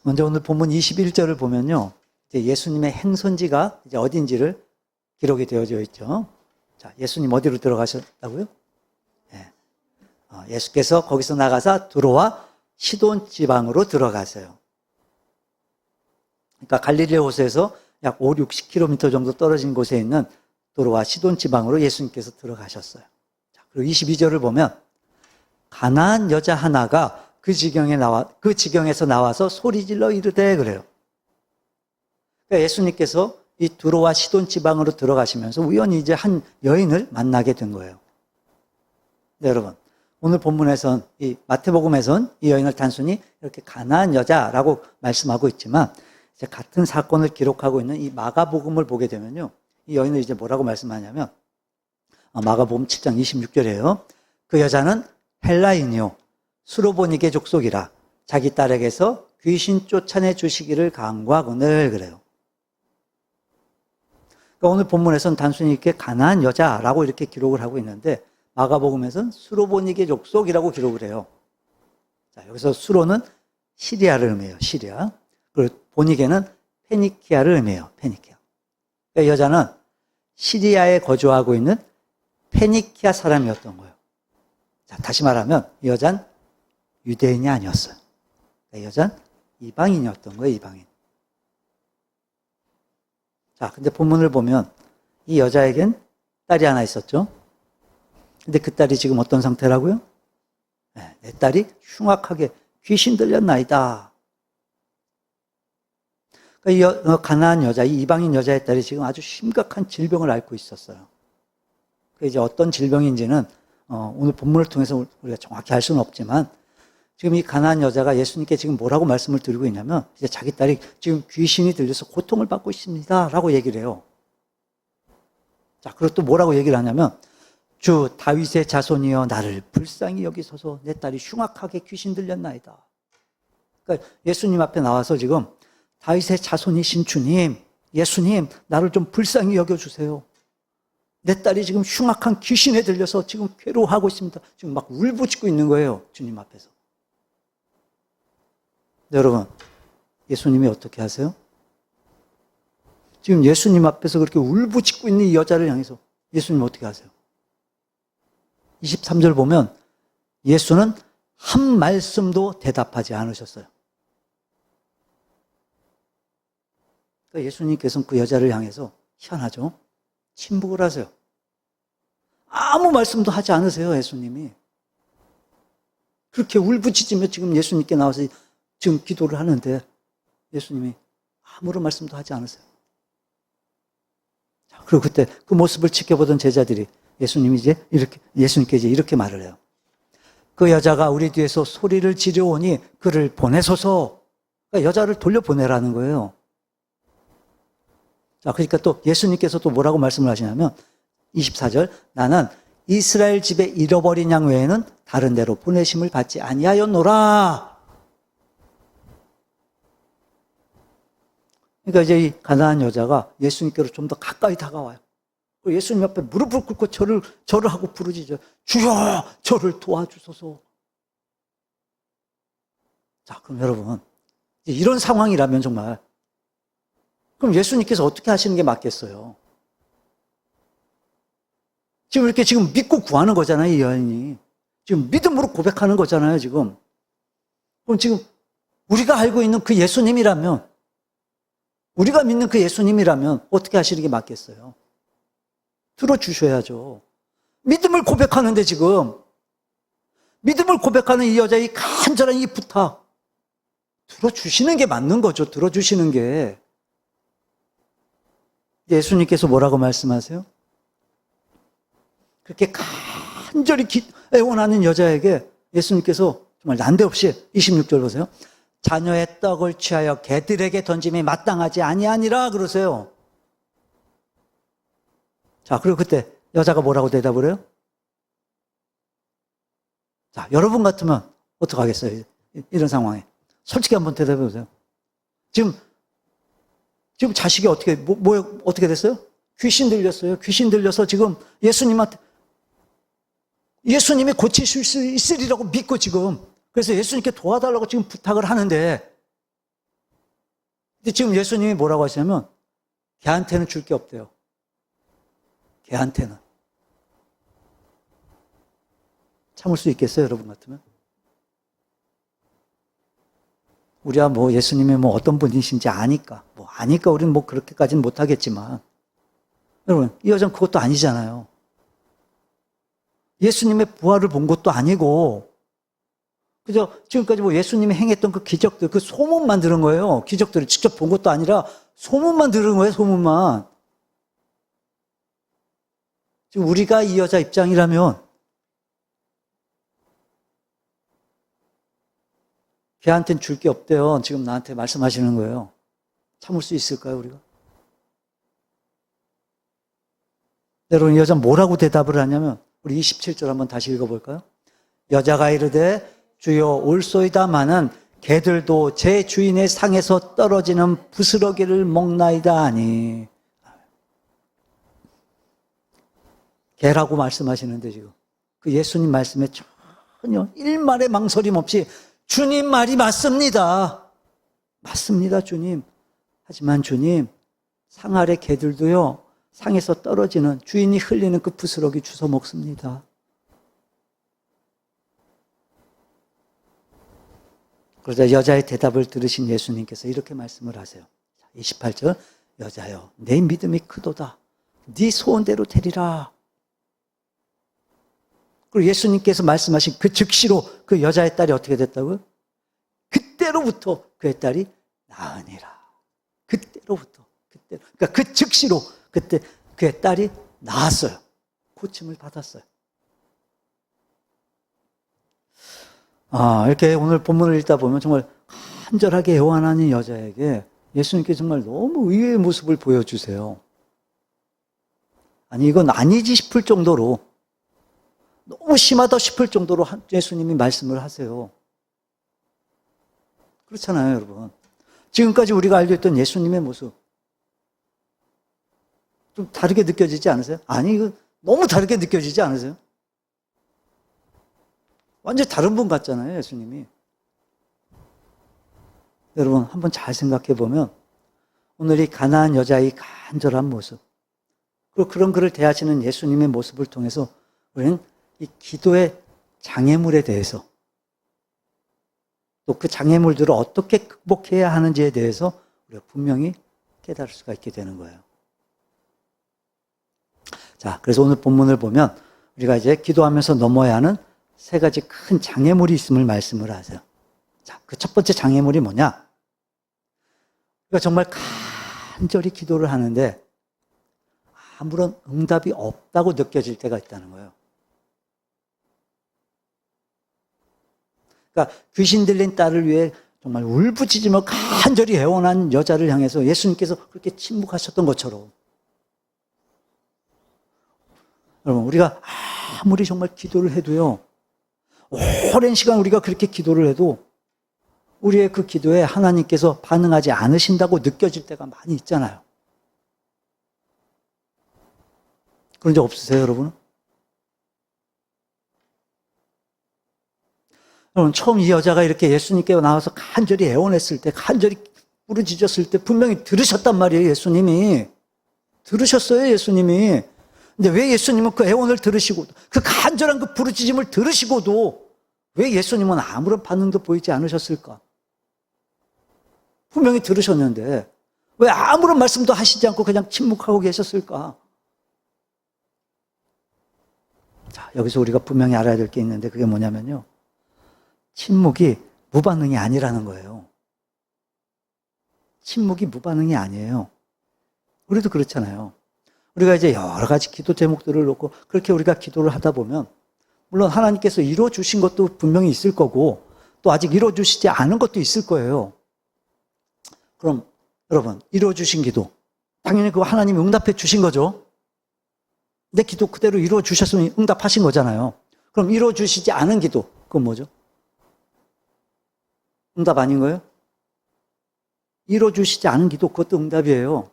먼저 오늘 본문 21절을 보면요. 이제 예수님의 행선지가 이제 어딘지를 기록이 되어져 있죠. 자, 예수님 어디로 들어가셨다고요? 네. 예수께서 거기서 나가사 두로와 시돈 지방으로 들어가세요. 그러니까 갈릴리 호수에서 약 5, 60km 정도 떨어진 곳에 있는 두로와 시돈 지방으로 예수님께서 들어가셨어요. 자, 그리고 22절을 보면 가나안 여자 하나가 그 지경에서 나와서 소리질러 이르되 그래요. 그러니까 예수님께서 이 두로와 시돈 지방으로 들어가시면서 우연히 이제 한 여인을 만나게 된 거예요. 네, 여러분. 오늘 본문에선 이 마태복음에선 이 여인을 단순히 이렇게 가나안 여자라고 말씀하고 있지만 이제 같은 사건을 기록하고 있는 이 마가복음을 보게 되면요. 이 여인을 이제 뭐라고 말씀하냐면 마가복음 7장 26절이에요. 그 여자는 헬라인이요. 수로보니게 족속이라 자기 딸에게서 귀신 쫓아내 주시기를 간구하거늘 그래요. 그러니까 오늘 본문에서는 단순히 이렇게 가나안 여자라고 이렇게 기록을 하고 있는데 마가복음에서는 수로보니게 족속이라고 기록을 해요. 자, 여기서 수로는 시리아를 의미해요. 시리아. 그리고 보니게는 페니키아를 의미해요. 페니키아. 그러니까 여자는 시리아에 거주하고 있는 페니키아 사람이었던 거예요. 자, 다시 말하면 이 여자는 유대인이 아니었어요. 그러니까 이 여자는 이방인이었던 거예요. 이방인. 자, 근데 본문을 보면 이 여자에겐 딸이 하나 있었죠. 근데 그 딸이 지금 어떤 상태라고요? 네, 내 딸이 흉악하게 귀신 들렸나이다. 그러니까 이 가나안 여자, 이 이방인 여자의 딸이 지금 아주 심각한 질병을 앓고 있었어요. 그 이제 어떤 질병인지는 오늘 본문을 통해서 우리가 정확히 알 수는 없지만 지금 이 가나안 여자가 예수님께 지금 뭐라고 말씀을 드리고 있냐면 이제 자기 딸이 지금 귀신이 들려서 고통을 받고 있습니다. 라고 얘기를 해요. 자, 그리고 또 뭐라고 얘기를 하냐면 주 다윗의 자손이여 나를 불쌍히 여기소서 내 딸이 흉악하게 귀신 들렸나이다. 그러니까 예수님 앞에 나와서 지금 다윗의 자손이신 주님, 예수님 나를 좀 불쌍히 여겨주세요. 내 딸이 지금 흉악한 귀신에 들려서 지금 괴로워하고 있습니다. 지금 막 울부짖고 있는 거예요. 주님 앞에서. 네, 여러분, 예수님이 어떻게 하세요? 지금 예수님 앞에서 그렇게 울부짖고 있는 이 여자를 향해서 예수님 어떻게 하세요? 23절 보면 예수는 한 말씀도 대답하지 않으셨어요. 그러니까 예수님께서는 그 여자를 향해서 희한하죠? 침묵을 하세요. 아무 말씀도 하지 않으세요, 예수님이. 그렇게 울부짖으며 지금 예수님께 나와서 지금 기도를 하는데 예수님이 아무런 말씀도 하지 않으세요. 자, 그리고 그때 그 모습을 지켜보던 제자들이 예수님께 이제 이렇게 말을 해요. 그 여자가 우리 뒤에서 소리를 지르오니 그를 보내소서. 그러니까 여자를 돌려보내라는 거예요. 자, 그러니까 또 예수님께서 또 뭐라고 말씀을 하시냐면 24절 나는 이스라엘 집에 잃어버린 양 외에는 다른 데로 보내심을 받지 아니하였노라. 그러니까 이제 이 가나안 여자가 예수님께로 좀 더 가까이 다가와요. 예수님 앞에 무릎을 꿇고 절을 하고 부르짖어요. 주여 저를 도와주소서. 자, 그럼 여러분 이런 상황이라면 정말 그럼 예수님께서 어떻게 하시는 게 맞겠어요? 지금 이렇게 지금 믿고 구하는 거잖아요, 이 여인이. 지금 믿음으로 고백하는 거잖아요, 지금. 그럼 지금 우리가 알고 있는 그 예수님이라면, 우리가 믿는 그 예수님이라면 어떻게 하시는 게 맞겠어요? 들어주셔야죠. 믿음을 고백하는데 지금, 믿음을 고백하는 이 여자의 간절한 이 부탁, 들어주시는 게 맞는 거죠, 들어주시는 게. 예수님께서 뭐라고 말씀하세요? 그렇게 간절히 애원하는 여자에게 예수님께서 정말 난데없이 26절 보세요. 자녀의 떡을 취하여 개들에게 던짐이 마땅하지 아니하니라 그러세요. 자, 그리고 그때 여자가 뭐라고 대답을 해요? 자, 여러분 같으면 어떡하겠어요? 이런 상황에. 솔직히 한번 대답해 보세요. 지금 자식이 어떻게 됐어요? 귀신 들렸어요. 귀신 들려서 지금 예수님이 고치실 수 있으리라고 믿고 지금, 그래서 예수님께 도와달라고 지금 부탁을 하는데, 근데 지금 예수님이 뭐라고 하시냐면 걔한테는 줄 게 없대요. 걔한테는. 참을 수 있겠어요, 여러분 같으면? 우리야 뭐 예수님이 뭐 어떤 분이신지 아니까 우리는 뭐 그렇게까지는 못하겠지만 여러분 이 여자는 그것도 아니잖아요. 예수님의 부활을 본 것도 아니고 그죠? 지금까지 뭐 예수님이 행했던 그 기적들, 그 소문만 들은 거예요. 기적들을 직접 본 것도 아니라 소문만 들은 거예요, 소문만. 지금 우리가 이 여자 입장이라면 걔한테는 줄 게 없대요. 지금 나한테 말씀하시는 거예요. 참을 수 있을까요, 우리가? 여러분, 이 여자 뭐라고 대답을 하냐면, 우리 27절 한번 다시 읽어볼까요? 여자가 이르되, 주여 올소이다마는 개들도 제 주인의 상에서 떨어지는 부스러기를 먹나이다 하니. 개라고 말씀하시는데 지금. 그 예수님 말씀에 전혀 일말의 망설임 없이 주님 말이 맞습니다. 맞습니다, 주님. 하지만 주님, 상 아래 개들도요, 상에서 떨어지는 주인이 흘리는 그 부스러기 주워 먹습니다. 그러자 여자의 대답을 들으신 예수님께서 이렇게 말씀을 하세요. 28절, 여자여, 내 믿음이 크도다. 네 소원대로 되리라. 그리고 예수님께서 말씀하신 그 즉시로 그 여자의 딸이 어떻게 됐다고요? 그때로부터 그의 딸이 나으니라. 그때로부터. 그러니까 그 즉시로 그때 그의 딸이 나았어요. 고침을 받았어요. 이렇게 오늘 본문을 읽다 보면 정말 간절하게 애원하는 여자에게 예수님께서 정말 너무 의외의 모습을 보여주세요. 아니, 이건 아니지 싶을 정도로, 너무 심하다 싶을 정도로 예수님이 말씀을 하세요. 그렇잖아요, 여러분. 지금까지 우리가 알고 있던 예수님의 모습, 좀 다르게 느껴지지 않으세요? 아니, 이거 너무 다르게 느껴지지 않으세요? 완전히 다른 분 같잖아요, 예수님이. 여러분, 한번 잘 생각해 보면, 오늘 이 가나안 여자의 간절한 모습, 그리고 그런 그를 대하시는 예수님의 모습을 통해서 우리는 이 기도의 장애물에 대해서, 또 그 장애물들을 어떻게 극복해야 하는지에 대해서 우리가 분명히 깨달을 수가 있게 되는 거예요. 자, 그래서 오늘 본문을 보면 우리가 이제 기도하면서 넘어야 하는 세 가지 큰 장애물이 있음을 말씀을 하세요. 자, 그 첫 번째 장애물이 뭐냐? 우리가 정말 간절히 기도를 하는데 아무런 응답이 없다고 느껴질 때가 있다는 거예요. 그러니까 귀신 들린 딸을 위해 정말 울부짖으며 간절히 애원한 여자를 향해서 예수님께서 그렇게 침묵하셨던 것처럼 여러분, 우리가 아무리 정말 기도를 해도요, 오랜 시간 우리가 그렇게 기도를 해도 우리의 그 기도에 하나님께서 반응하지 않으신다고 느껴질 때가 많이 있잖아요. 그런 적 없으세요, 여러분? 여러분, 처음 이 여자가 이렇게 예수님께 나와서 간절히 애원했을 때, 간절히 부르짖었을 때 분명히 들으셨단 말이에요, 예수님이. 들으셨어요, 예수님이. 근데 왜 예수님은 그 애원을 들으시고, 그 간절한 그 부르짖음을 들으시고도 왜 예수님은 아무런 반응도 보이지 않으셨을까? 분명히 들으셨는데 왜 아무런 말씀도 하시지 않고 그냥 침묵하고 계셨을까? 자, 여기서 우리가 분명히 알아야 될 게 있는데 그게 뭐냐면요, 침묵이 무반응이 아니라는 거예요. 침묵이 무반응이 아니에요. 우리도 그렇잖아요. 우리가 이제 여러 가지 기도 제목들을 놓고 그렇게 우리가 기도를 하다 보면 물론 하나님께서 이루어주신 것도 분명히 있을 거고 또 아직 이루어주시지 않은 것도 있을 거예요. 그럼 여러분, 이루어주신 기도 당연히 그거 하나님이 응답해 주신 거죠. 내 기도 그대로 이루어주셨으면 응답하신 거잖아요. 그럼 이루어주시지 않은 기도, 그건 뭐죠? 응답 아닌 거예요? 이루어주시지 않은 기도, 그것도 응답이에요.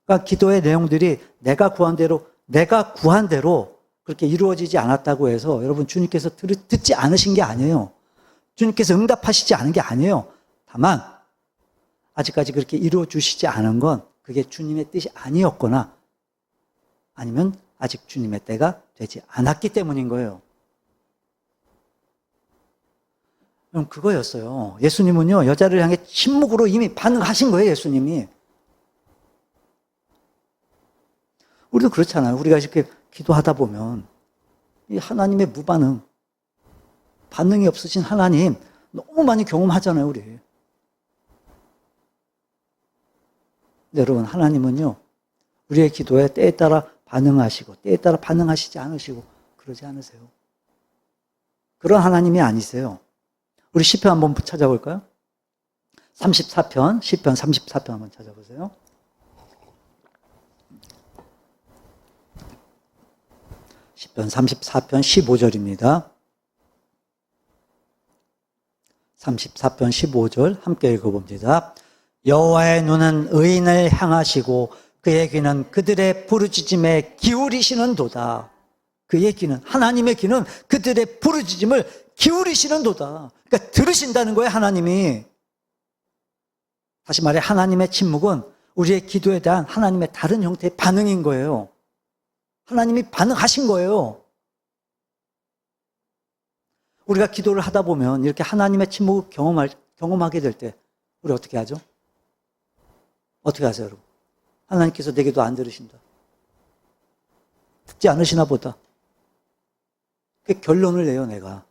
그러니까 기도의 내용들이 내가 구한 대로 그렇게 이루어지지 않았다고 해서 여러분 주님께서 듣지 않으신 게 아니에요. 주님께서 응답하시지 않은 게 아니에요. 다만 아직까지 그렇게 이루어 주시지 않은 건 그게 주님의 뜻이 아니었거나 아니면 아직 주님의 때가 되지 않았기 때문인 거예요. 그럼 그거였어요. 예수님은요, 여자를 향해 침묵으로 이미 반응하신 거예요, 예수님이. 우리도 그렇잖아요. 우리가 이렇게 기도하다 보면 이 하나님의 무반응, 반응이 없으신 하나님 너무 많이 경험하잖아요, 우리. 여러분, 하나님은요, 우리의 기도에 때에 따라 반응하시고 때에 따라 반응하시지 않으시고 그러지 않으세요. 그런 하나님이 아니세요. 우리 시편 한번 찾아볼까요? 34편, 시편 34편 한번 찾아보세요. 시편 34편 15절입니다. 34편 15절 함께 읽어봅니다. 여호와의 눈은 의인을 향하시고 그의 귀는 그들의 부르짖음에 기울이시는도다. 그의 귀는, 하나님의 귀는 그들의 부르짖음을 기울이시는도다. 그러니까 들으신다는 거예요, 하나님이. 다시 말해 하나님의 침묵은 우리의 기도에 대한 하나님의 다른 형태의 반응인 거예요. 하나님이 반응하신 거예요. 우리가 기도를 하다 보면 이렇게 하나님의 침묵을 경험하게 될 때 우리 어떻게 하죠? 어떻게 하세요, 여러분? 하나님께서 내 기도 안 들으신다. 듣지 않으시나 보다. 그 결론을 내요, 내가.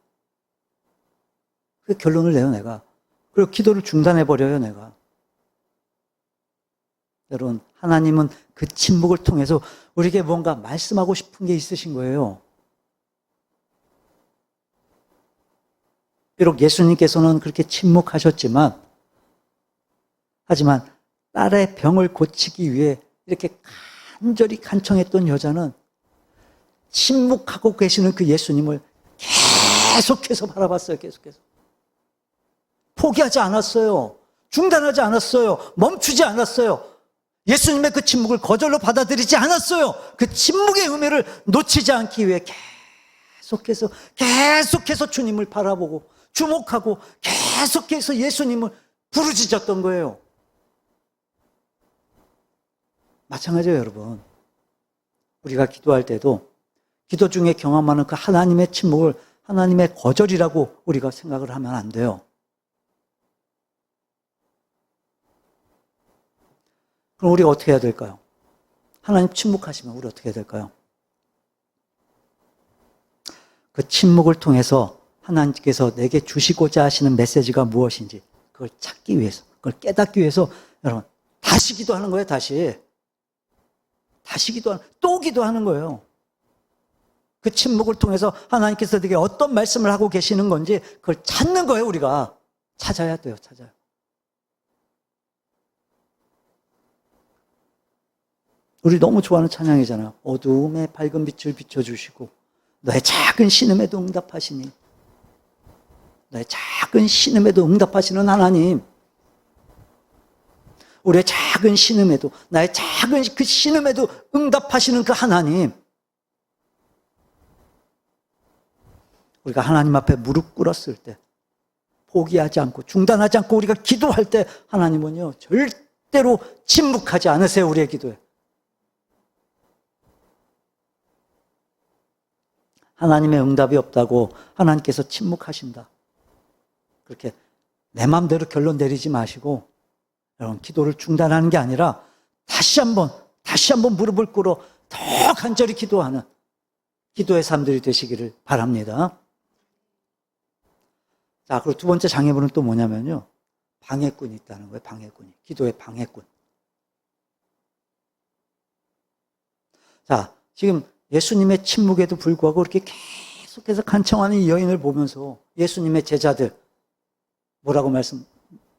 그 결론을 내요, 내가. 그리고 기도를 중단해버려요, 내가. 여러분, 하나님은 그 침묵을 통해서 우리에게 뭔가 말씀하고 싶은 게 있으신 거예요. 비록 예수님께서는 그렇게 침묵하셨지만, 하지만 딸의 병을 고치기 위해 이렇게 간절히 간청했던 여자는 침묵하고 계시는 그 예수님을 계속해서 바라봤어요, 계속해서. 포기하지 않았어요. 중단하지 않았어요. 멈추지 않았어요. 예수님의 그 침묵을 거절로 받아들이지 않았어요. 그 침묵의 의미를 놓치지 않기 위해 계속해서 주님을 바라보고 주목하고 계속해서 예수님을 부르짖었던 거예요. 마찬가지예요, 여러분. 우리가 기도할 때도 기도 중에 경험하는 그 하나님의 침묵을 하나님의 거절이라고 우리가 생각을 하면 안 돼요. 그럼 우리가 어떻게 해야 될까요? 하나님 침묵하시면 우리 어떻게 해야 될까요? 그 침묵을 통해서 하나님께서 내게 주시고자 하시는 메시지가 무엇인지 그걸 찾기 위해서, 그걸 깨닫기 위해서 여러분 다시 기도하는 거예요. 다시 기도하는, 또 기도하는 거예요. 그 침묵을 통해서 하나님께서 내게 어떤 말씀을 하고 계시는 건지 그걸 찾는 거예요. 우리가 찾아야 돼요. 찾아요. 우리 너무 좋아하는 찬양이잖아요. 어두움에 밝은 빛을 비춰주시고 너의 작은 신음에도 응답하시니, 너의 작은 신음에도 응답하시는 하나님, 우리의 작은 신음에도, 나의 작은 그 신음에도 응답하시는 그 하나님, 우리가 하나님 앞에 무릎 꿇었을 때 포기하지 않고 중단하지 않고 우리가 기도할 때 하나님은요 절대로 침묵하지 않으세요. 우리의 기도에. 하나님의 응답이 없다고 하나님께서 침묵하신다, 그렇게 내 마음대로 결론 내리지 마시고 여러분 기도를 중단하는 게 아니라 다시 한번 무릎을 꿇어 더 간절히 기도하는 기도의 삶들이 되시기를 바랍니다. 자, 그리고 두 번째 장애물은 또 뭐냐면요, 방해꾼이 있다는 거예요. 방해꾼이. 기도의 방해꾼. 자, 지금 예수님의 침묵에도 불구하고 이렇게 계속해서 간청하는 이 여인을 보면서 예수님의 제자들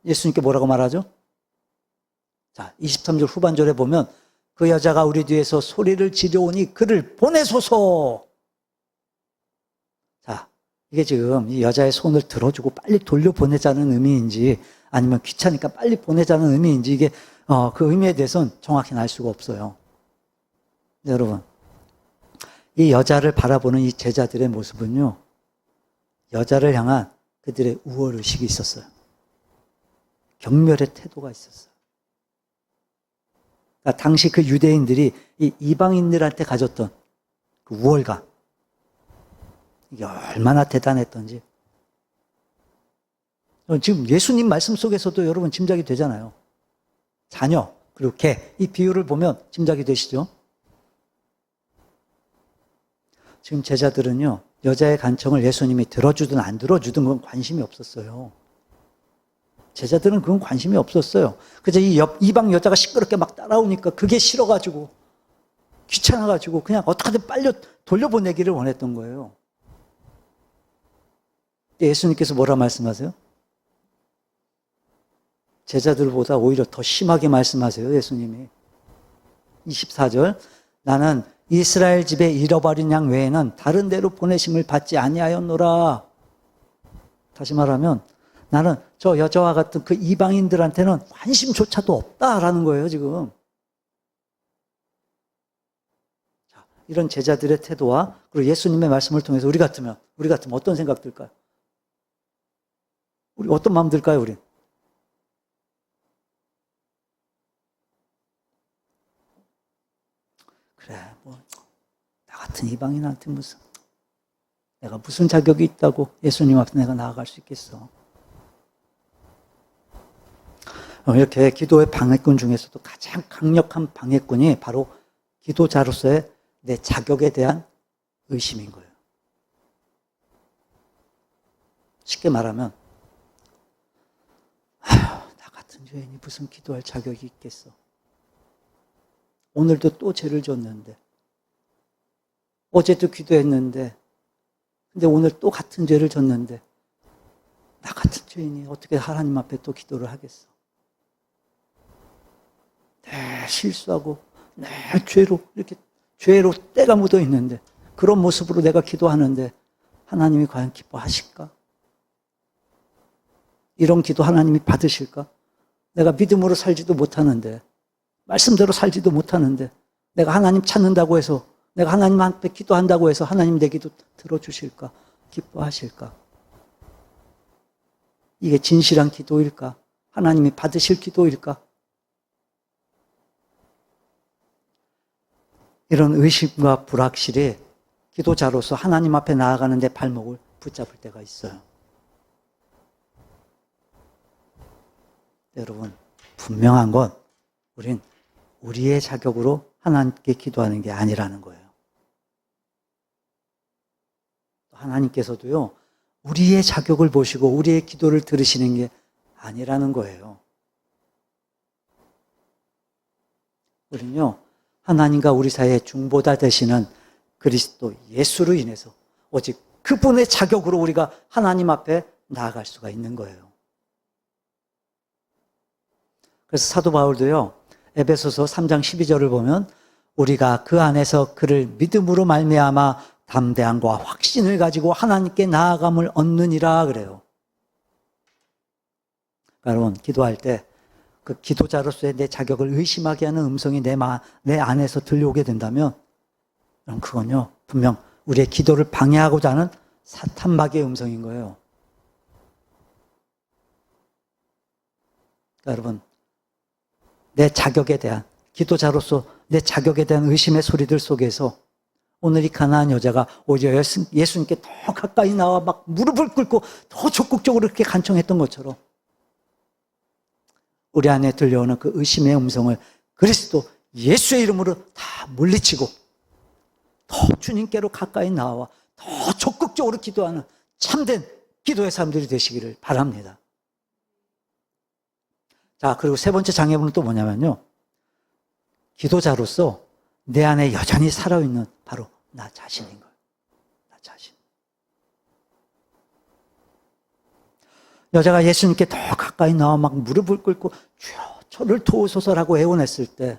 예수님께 뭐라고 말하죠? 자, 23절 후반절에 보면 그 여자가 우리 뒤에서 소리를 지르오니 그를 보내소서. 자, 이게 지금 이 여자의 손을 들어주고 빨리 돌려보내자는 의미인지 아니면 귀찮으니까 빨리 보내자는 의미인지 이게 그 의미에 대해서는 정확히 알 수가 없어요. 네, 여러분, 이 여자를 바라보는 이 제자들의 모습은요, 여자를 향한 그들의 우월의식이 있었어요. 경멸의 태도가 있었어요. 그러니까 당시 그 유대인들이 이 이방인들한테 가졌던 그 우월감, 이게 얼마나 대단했던지. 지금 예수님 말씀 속에서도 여러분 짐작이 되잖아요. 자녀, 그리고 개, 이 비유를 보면 짐작이 되시죠? 지금 제자들은요, 여자의 간청을 예수님이 들어주든 안 들어주든 그건 관심이 없었어요. 제자들은 그건 관심이 없었어요. 그저 이 이방 여자가 시끄럽게 막 따라오니까 그게 싫어가지고, 귀찮아가지고 그냥 어떻게든 빨리 돌려보내기를 원했던 거예요. 예수님께서 뭐라 말씀하세요? 제자들보다 오히려 더 심하게 말씀하세요, 예수님이. 24절, 나는 이스라엘 집에 잃어버린 양 외에는 다른 데로 보내심을 받지 아니하였노라. 다시 말하면 나는 저 여자와 같은 그 이방인들한테는 관심조차도 없다라는 거예요, 지금. 자, 이런 제자들의 태도와 그리고 예수님의 말씀을 통해서 우리 같으면 어떤 생각 들까요? 우리 어떤 마음 들까요, 우리? 그래, 뭐, 나 같은 이방인한테 내가 무슨 자격이 있다고 예수님 앞에 내가 나아갈 수 있겠어. 이렇게 기도의 방해꾼 중에서도 가장 강력한 방해꾼이 바로 기도자로서의 내 자격에 대한 의심인 거예요. 쉽게 말하면, 나 같은 죄인이 무슨 기도할 자격이 있겠어. 오늘도 또 죄를 졌는데, 어제도 기도했는데, 근데 오늘 또 같은 죄를 졌는데, 나 같은 죄인이 어떻게 하나님 앞에 또 기도를 하겠어. 내 실수하고, 내 죄로, 이렇게 죄로 때가 묻어 있는데, 그런 모습으로 내가 기도하는데, 하나님이 과연 기뻐하실까? 이런 기도 하나님이 받으실까? 내가 믿음으로 살지도 못하는데, 말씀대로 살지도 못하는데 내가 하나님 찾는다고 해서 내가 하나님 앞에 기도한다고 해서 하나님 내 기도 들어주실까? 기뻐하실까? 이게 진실한 기도일까? 하나님이 받으실 기도일까? 이런 의심과 불확실이 기도자로서 하나님 앞에 나아가는 데 발목을 붙잡을 때가 있어요. 여러분, 분명한 건 우린 우리의 자격으로 하나님께 기도하는 게 아니라는 거예요. 하나님께서도요, 우리의 자격을 보시고 우리의 기도를 들으시는 게 아니라는 거예요. 우리는요, 하나님과 우리 사이의 중보자 되시는 그리스도 예수로 인해서 오직 그분의 자격으로 우리가 하나님 앞에 나아갈 수가 있는 거예요. 그래서 사도 바울도요, 에베소서 3장 12절을 보면 우리가 그 안에서 그를 믿음으로 말미암아 담대함과 확신을 가지고 하나님께 나아감을 얻느니라 그래요. 여러분, 기도할 때 그 기도자로서의 내 자격을 의심하게 하는 음성이 내 안에서 들려오게 된다면 그럼 그건요, 분명 우리의 기도를 방해하고자 하는 사탄마귀의 음성인 거예요. 여러분, 내 자격에 대한, 기도자로서 내 자격에 대한 의심의 소리들 속에서 오늘 이 가나안 여자가 오히려 예수님께 더 가까이 나와 막 무릎을 꿇고 더 적극적으로 이렇게 간청했던 것처럼 우리 안에 들려오는 그 의심의 음성을 그리스도 예수의 이름으로 다 물리치고 더 주님께로 가까이 나와 더 적극적으로 기도하는 참된 기도의 사람들이 되시기를 바랍니다. 자, 그리고 세 번째 장애물은 또 뭐냐면요, 기도자로서 내 안에 여전히 살아있는 바로 나 자신인 거예요. 나 자신. 여자가 예수님께 더 가까이 나와 막 무릎을 꿇고 주여 저를 도우소서라고 애원했을 때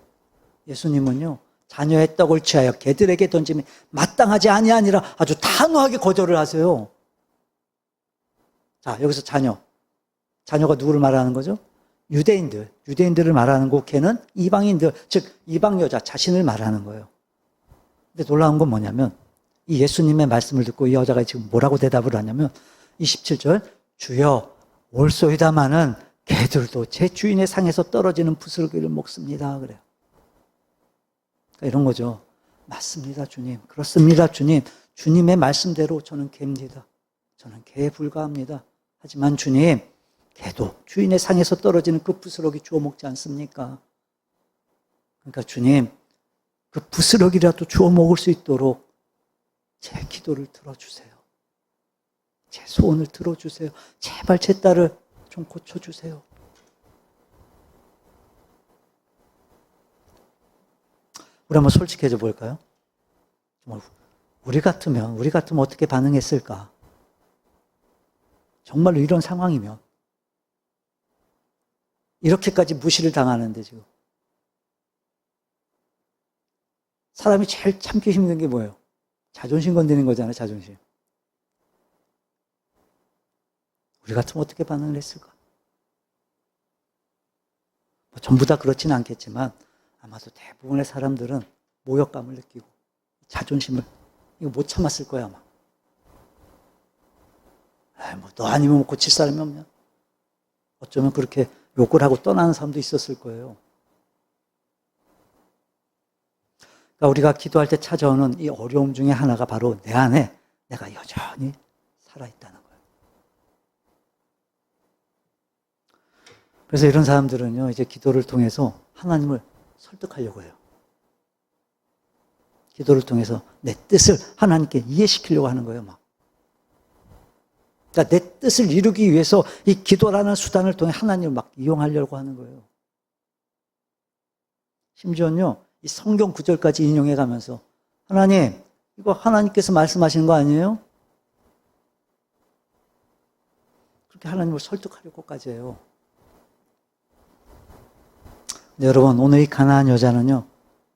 예수님은요, 자녀의 떡을 취하여 개들에게 던짐이 마땅하지 아니하니라 아주 단호하게 거절을 하세요. 자, 여기서 자녀가 누구를 말하는 거죠? 유대인들을 말하는 거, 걔는 이방인들, 즉 이방 여자 자신을 말하는 거예요. 근데 놀라운 건 뭐냐면 이 예수님의 말씀을 듣고 이 여자가 지금 뭐라고 대답을 하냐면 27절, 주여 올소이다마는 개들도 제 주인의 상에서 떨어지는 부스러기를 먹습니다. 그래요. 그러니까 이런 거죠. 맞습니다, 주님. 그렇습니다, 주님. 주님의 말씀대로 저는 개입니다. 저는 개에 불과합니다. 하지만 주님, 개도 주인의 상에서 떨어지는 그 부스러기 주워 먹지 않습니까? 그러니까 주님, 그 부스러기라도 주워 먹을 수 있도록 제 기도를 들어주세요. 제 소원을 들어주세요. 제발 제 딸을 좀 고쳐주세요. 우리 한번 솔직해져 볼까요? 우리 같으면 어떻게 반응했을까? 정말로 이런 상황이면 이렇게까지 무시를 당하는데 지금 사람이 제일 참기 힘든 게 뭐예요? 자존심 건드리는 거잖아요. 자존심. 우리 같으면 어떻게 반응을 했을까? 뭐 전부 다 그렇지는 않겠지만 아마도 대부분의 사람들은 모욕감을 느끼고 자존심을 이거 못 참았을 거야 아마. 뭐 너 아니면 뭐 고칠 사람이 없냐? 어쩌면 그렇게 욕을 하고 떠나는 사람도 있었을 거예요. 그러니까 우리가 기도할 때 찾아오는 이 어려움 중에 하나가 바로 내 안에 내가 여전히 살아있다는 거예요. 그래서 이런 사람들은요, 이제 기도를 통해서 하나님을 설득하려고 해요. 기도를 통해서 내 뜻을 하나님께 이해시키려고 하는 거예요, 막. 그러니까 내 뜻을 이루기 위해서 이 기도라는 수단을 통해 하나님을 막 이용하려고 하는 거예요. 심지어는요, 이 성경 구절까지 인용해 가면서 하나님, 이거 하나님께서 말씀하시는 거 아니에요? 그렇게 하나님을 설득하려고까지 해요. 근데 여러분, 오늘 이 가나안 여자는요,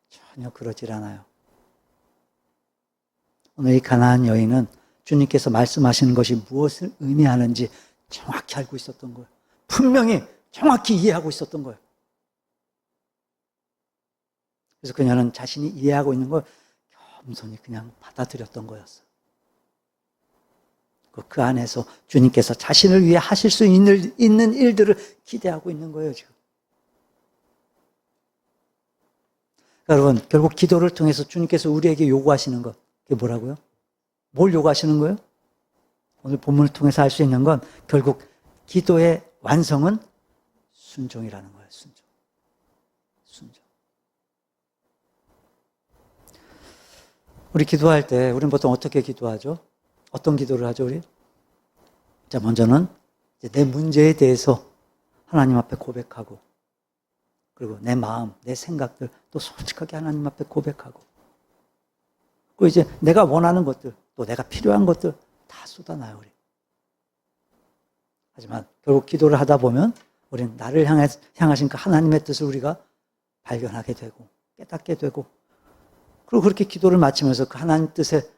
전혀 그러질 않아요. 오늘 이 가나안 여인은 주님께서 말씀하시는 것이 무엇을 의미하는지 정확히 알고 있었던 거예요. 분명히 정확히 이해하고 있었던 거예요. 그래서 그녀는 자신이 이해하고 있는 걸 겸손히 그냥 받아들였던 거였어요. 그 안에서 주님께서 자신을 위해 하실 수 있는 일들을 기대하고 있는 거예요, 지금. 여러분, 결국 기도를 통해서 주님께서 우리에게 요구하시는 것, 그게 뭐라고요? 뭘 요구하시는 거예요? 오늘 본문을 통해서 알 수 있는 건 결국 기도의 완성은 순종이라는 거예요. 순종. 우리 기도할 때 우리는 보통 어떻게 기도하죠? 어떤 기도를 하죠, 우리? 자, 먼저는 내 문제에 대해서 하나님 앞에 고백하고, 그리고 내 마음, 내 생각들 또 솔직하게 하나님 앞에 고백하고, 그리고 이제 내가 원하는 것들, 또 내가 필요한 것들 다 쏟아놔요, 우리. 하지만 결국 기도를 하다 보면 우리는 나를 향하신 그 하나님의 뜻을 우리가 발견하게 되고 깨닫게 되고, 그리고 그렇게 기도를 마치면서 그 하나님 뜻에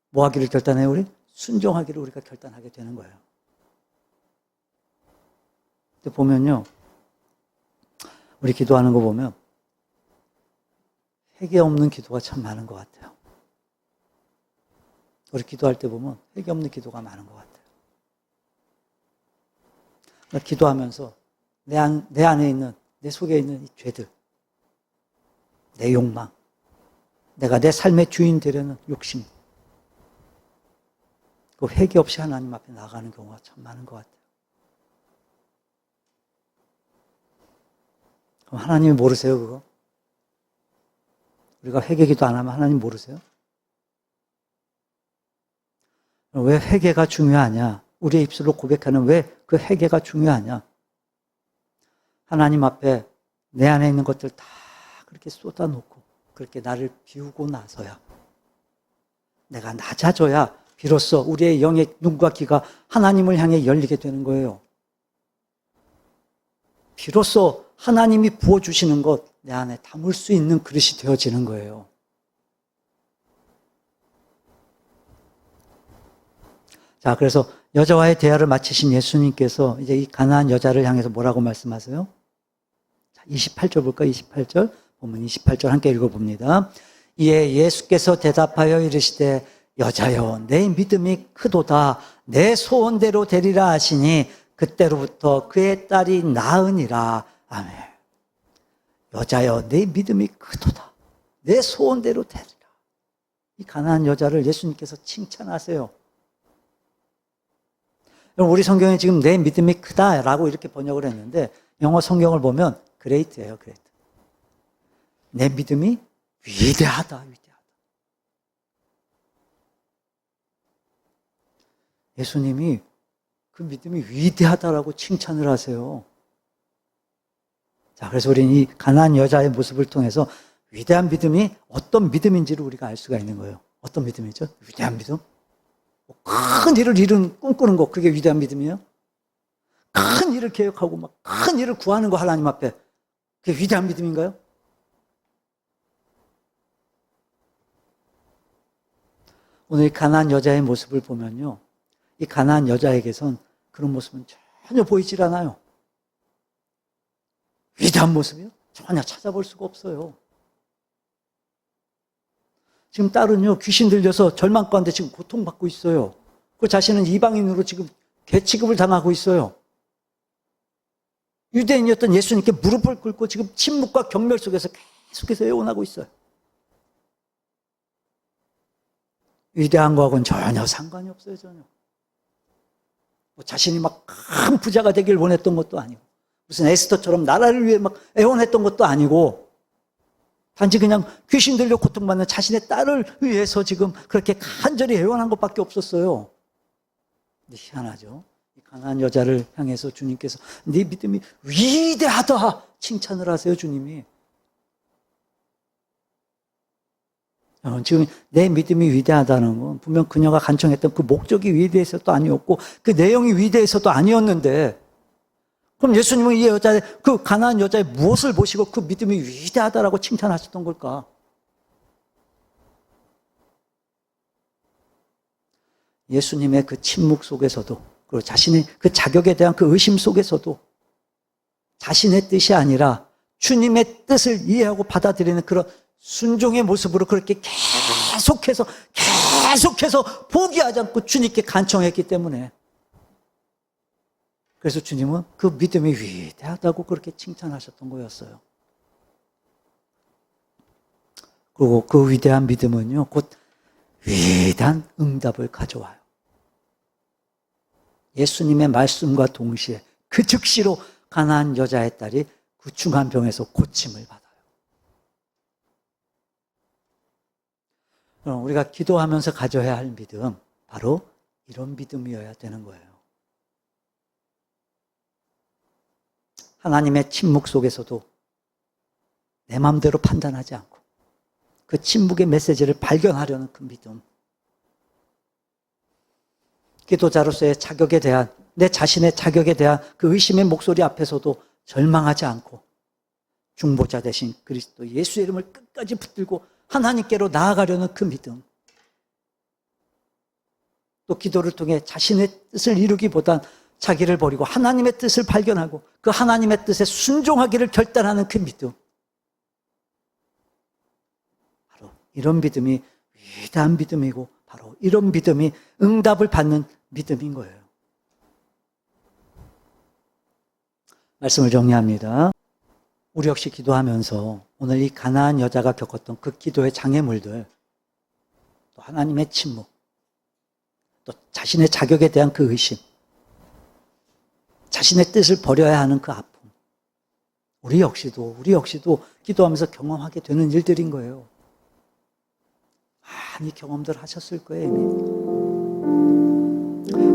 뭐 하기를 결단해요, 우리? 순종하기를 우리가 결단하게 되는 거예요. 근데 보면요, 우리 기도하는 거 보면 회개 없는 기도가 참 많은 것 같아요. 우리 기도할 때 보면 회개 없는 기도가 많은 것 같아요. 그러니까 기도하면서 내 안에 있는, 내 속에 있는 이 죄들, 내 욕망, 내가 내 삶의 주인 되려는 욕심, 그 회개 없이 하나님 앞에 나가는 경우가 참 많은 것 같아요. 그럼 하나님이 모르세요, 그거? 우리가 회개기도 안 하면 하나님 모르세요? 왜 회개가 중요하냐? 우리의 입술로 고백하는 왜 그 회개가 중요하냐? 하나님 앞에 내 안에 있는 것들 다 그렇게 쏟아놓고 그렇게 나를 비우고 나서야, 내가 낮아져야 비로소 우리의 영의 눈과 귀가 하나님을 향해 열리게 되는 거예요. 비로소 하나님이 부어주시는 것 내 안에 담을 수 있는 그릇이 되어지는 거예요. 자, 그래서 여자와의 대화를 마치신 예수님께서 이제 이 가나안 여자를 향해서 뭐라고 말씀하세요? 자, 28절 볼까요? 28절. 보면 28절 함께 읽어봅니다. 이에 예수께서 대답하여 이르시되 여자여 내 믿음이 크도다 내 소원대로 되리라 하시니 그때로부터 그의 딸이 낳으니라. 아멘. 여자여 내 믿음이 크도다. 내 소원대로 되리라. 이 가난한 여자를 예수님께서 칭찬하세요. 우리 성경에 지금 내 믿음이 크다라고 이렇게 번역을 했는데 영어 성경을 보면 great예요, great. 내 믿음이 위대하다, 위대하다. 예수님이 그 믿음이 위대하다라고 칭찬을 하세요. 자, 그래서 우리는 이 가난한 여자의 모습을 통해서 위대한 믿음이 어떤 믿음인지를 우리가 알 수가 있는 거예요. 어떤 믿음이죠? 위대한 믿음? 큰 일을 이룬, 꿈꾸는 거, 그게 위대한 믿음이에요? 큰 일을 계획하고 막 큰 일을 구하는 거 하나님 앞에, 그게 위대한 믿음인가요? 오늘 이 가난한 여자의 모습을 보면요, 이 가난한 여자에게선 그런 모습은 전혀 보이질 않아요. 위대한 모습이요? 전혀 찾아볼 수가 없어요. 지금 딸은요, 귀신 들려서 절망 가운데 지금 고통받고 있어요. 그 자신은 이방인으로 지금 개취급을 당하고 있어요. 유대인이었던 예수님께 무릎을 꿇고 지금 침묵과 경멸 속에서 계속해서 애원하고 있어요. 위대한 거하고는 전혀 상관이 없어요, 전혀. 뭐 자신이 막 큰 부자가 되길 원했던 것도 아니고, 무슨 에스더처럼 나라를 위해 막 애원했던 것도 아니고, 단지 그냥 귀신 들려 고통받는 자신의 딸을 위해서 지금 그렇게 간절히 애원한 것밖에 없었어요. 근데 희한하죠. 이 가난한 여자를 향해서 주님께서 네 믿음이 위대하다 칭찬을 하세요, 주님이. 지금 내 믿음이 위대하다는 건 분명 그녀가 간청했던 그 목적이 위대해서도 아니었고 그 내용이 위대해서도 아니었는데, 그럼 예수님은 이 여자의, 그 가난한 여자의 무엇을 보시고 그 믿음이 위대하다라고 칭찬하셨던 걸까? 예수님의 그 침묵 속에서도, 그리고 자신의 그 자격에 대한 그 의심 속에서도 자신의 뜻이 아니라 주님의 뜻을 이해하고 받아들이는 그런 순종의 모습으로 그렇게 계속해서 포기하지 않고 주님께 간청했기 때문에, 그래서 주님은 그 믿음이 위대하다고 그렇게 칭찬하셨던 거였어요. 그리고 그 위대한 믿음은요, 곧 위대한 응답을 가져와요. 예수님의 말씀과 동시에 그 즉시로 가난한 여자의 딸이 그 중한 병에서 고침을 받아요. 그럼 우리가 기도하면서 가져야 할 믿음, 바로 이런 믿음이어야 되는 거예요. 하나님의 침묵 속에서도 내 마음대로 판단하지 않고 그 침묵의 메시지를 발견하려는 그 믿음. 기도자로서의 자격에 대한, 내 자신의 자격에 대한 그 의심의 목소리 앞에서도 절망하지 않고 중보자 되신 그리스도 예수의 이름을 끝까지 붙들고 하나님께로 나아가려는 그 믿음. 또 기도를 통해 자신의 뜻을 이루기보단 자기를 버리고 하나님의 뜻을 발견하고 그 하나님의 뜻에 순종하기를 결단하는 그 믿음. 바로 이런 믿음이 위대한 믿음이고, 바로 이런 믿음이 응답을 받는 믿음인 거예요. 말씀을 정리합니다. 우리 역시 기도하면서 오늘 이 가난한 여자가 겪었던 그 기도의 장애물들, 또 하나님의 침묵, 또 자신의 자격에 대한 그 의심, 자신의 뜻을 버려야 하는 그 아픔, 우리 역시도 기도하면서 경험하게 되는 일들인 거예요. 많이 경험들 하셨을 거예요, 이미.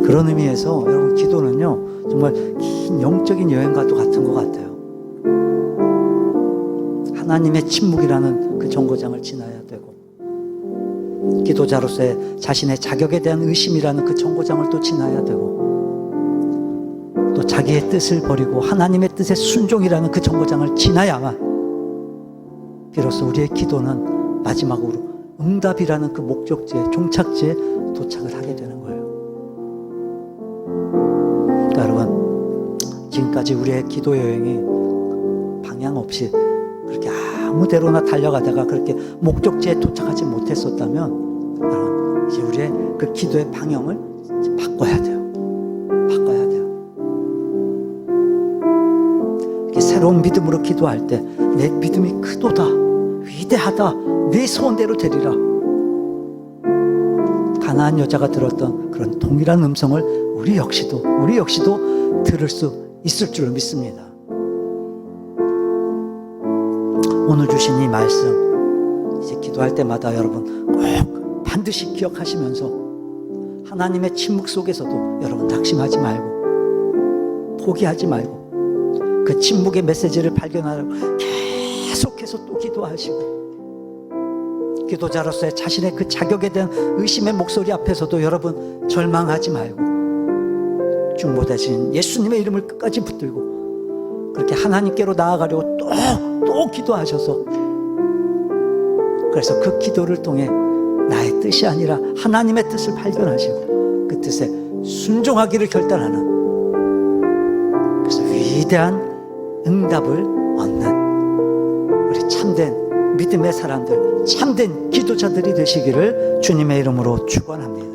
그런 의미에서 여러분, 기도는요 정말 긴 영적인 여행과도 같은 것 같아요. 하나님의 침묵이라는 그 정거장을 지나야 되고, 기도자로서의 자신의 자격에 대한 의심이라는 그 정거장을 또 지나야 되고, 또 자기의 뜻을 버리고 하나님의 뜻에 순종이라는 그 정거장을 지나야만 비로소 우리의 기도는 마지막으로 응답이라는 그 목적지에, 종착지에 도착을 하게 되는 거예요. 그러니까 여러분, 지금까지 우리의 기도 여행이 방향 없이 그렇게 아무데로나 달려가다가 그렇게 목적지에 도착하지 못했었다면, 여러분, 이제 우리의 그 기도의 방향을 바꿔야 돼요. 바꿔야 돼요. 새로운 믿음으로 기도할 때 내 믿음이 크도다, 위대하다, 내 소원대로 되리라. 가나안 여자가 들었던 그런 동일한 음성을 우리 역시도 들을 수 있을 줄 믿습니다. 오늘 주신 이 말씀, 이제 기도할 때마다 여러분 꼭 반드시 기억하시면서 하나님의 침묵 속에서도 여러분 낙심하지 말고 포기하지 말고 그 침묵의 메시지를 발견하려고 계속해서 또 기도하시고, 기도자로서의 자신의 그 자격에 대한 의심의 목소리 앞에서도 여러분 절망하지 말고 중보되신 예수님의 이름을 끝까지 붙들고 그렇게 하나님께로 나아가려고 또 기도하셔서, 그래서 그 기도를 통해 나의 뜻이 아니라 하나님의 뜻을 발견하시고 그 뜻에 순종하기를 결단하는, 그래서 위대한 응답을 얻는 우리 참된 믿음의 사람들, 참된 기도자들이 되시기를 주님의 이름으로 축원합니다.